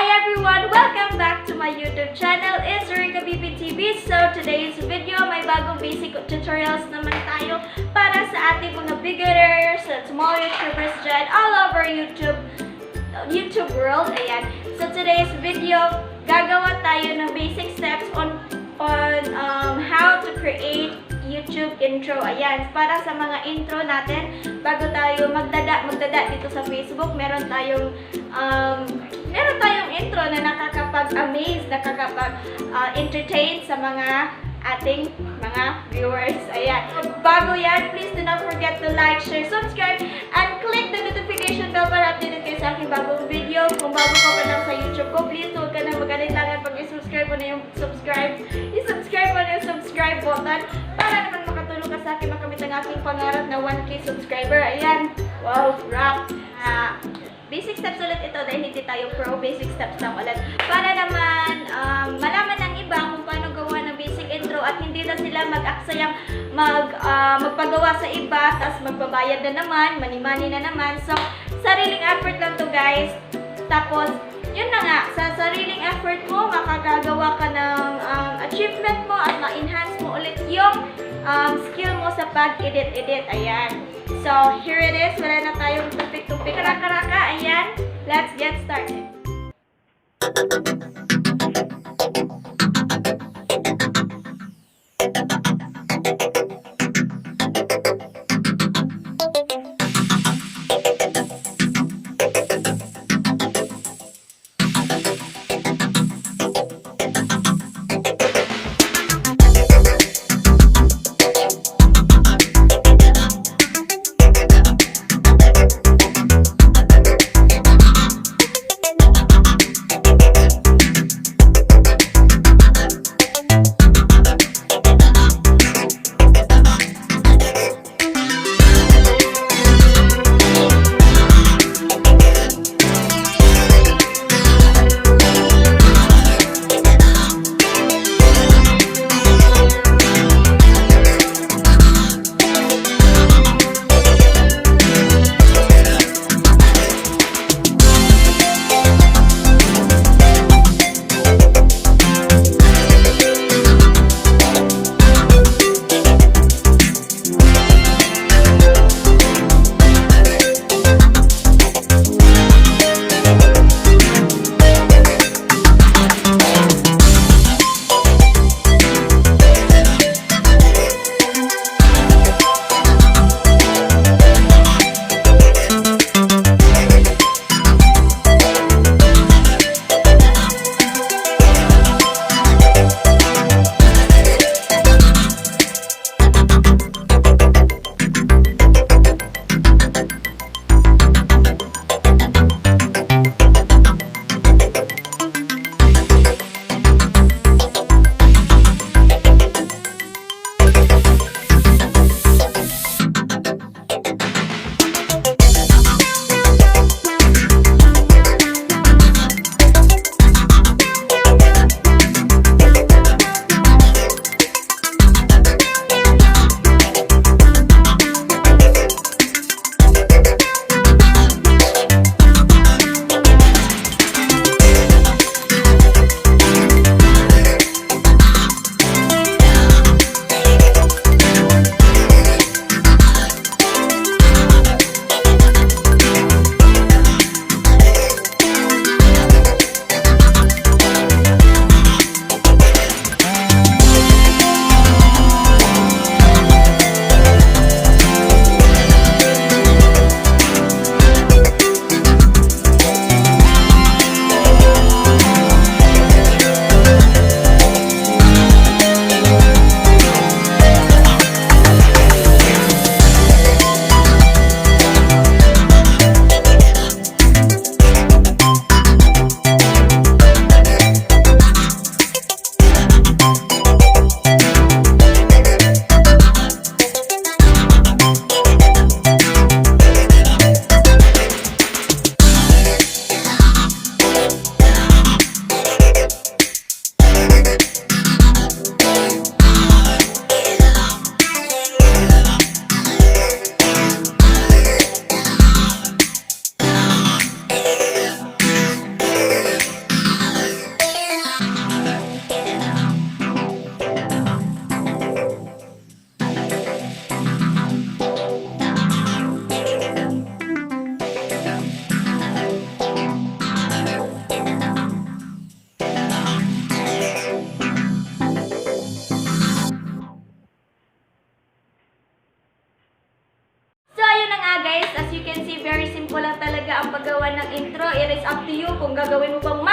Hi everyone! Welcome back to my YouTube channel. It's Rika BBTV. So today's video, may bagong basic tutorials naman tayo para sa ating mga beginners at small YouTubers dyan all over YouTube world. Ayan. So today's video, gagawa tayo ng basic steps on how to create YouTube intro. Ayan, para sa mga intro natin, bago tayo magdada dito sa Facebook, meron tayong intro na nakakapag-amaze, nakakapag-entertain sa mga ating mga viewers. Ayan. Bago yan, please do not forget to like, share, subscribe, and click the notification bell para updated kayo sa aking bagong video. Kung bago ka pa lang sa YouTube ko, please huwag ka na mag-alinlangan pag i-subscribe mo na yung subscribe button para naman makatulong ka sa akin makamit ang aking pangarap na 1K subscriber. Ayan. Wow, rock! Basic steps ulit ito dahil hindi tayo pro. Basic steps lang ulit. Para naman malaman ng iba kung paano gawa ng basic intro at hindi na sila mag-aksayang magpagawa sa iba tapos magbabayad na naman, money na naman. So, sariling effort lang to guys. Tapos, yun na nga, sa sariling effort mo, makagagawa ka ng achievement mo at ma-enhance mo ulit yung skill mo sa pag-edit. Ayan. So, here it is. Wala na tayong tupik-tupik. Karaka-raka. Ayan. Let's get started.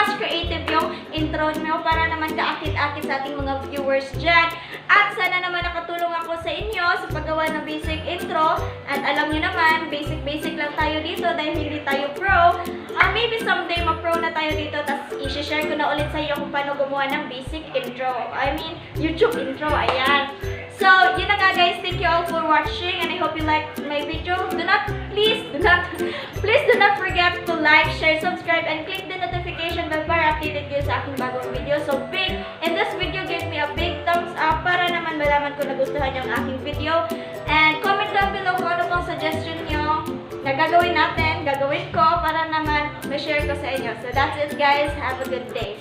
mas creative yung intro nyo para naman kaakit-akit sa ating mga viewers dyan. At sana naman nakatulong ako sa inyo sa paggawa ng basic intro. At alam nyo naman, basic lang tayo dito dahil hindi tayo pro. Maybe someday ma-pro na tayo dito, tapos i-share ko na ulit sa iyo kung paano gumawa ng basic intro. I mean, YouTube intro, ayan. So, yun na nga guys. Thank you all for watching and I hope you liked my video. Please do not forget to like, share, subscribe, and click the notification bell para updated kayo sa aking bagong video. So, in this video, give me a big thumbs up para naman malaman ko nagustuhan yung aking video. And comment down below kung ano pang suggestion nyo na gagawin ko para naman ma-share ko sa inyo. So, that's it guys. Have a good day.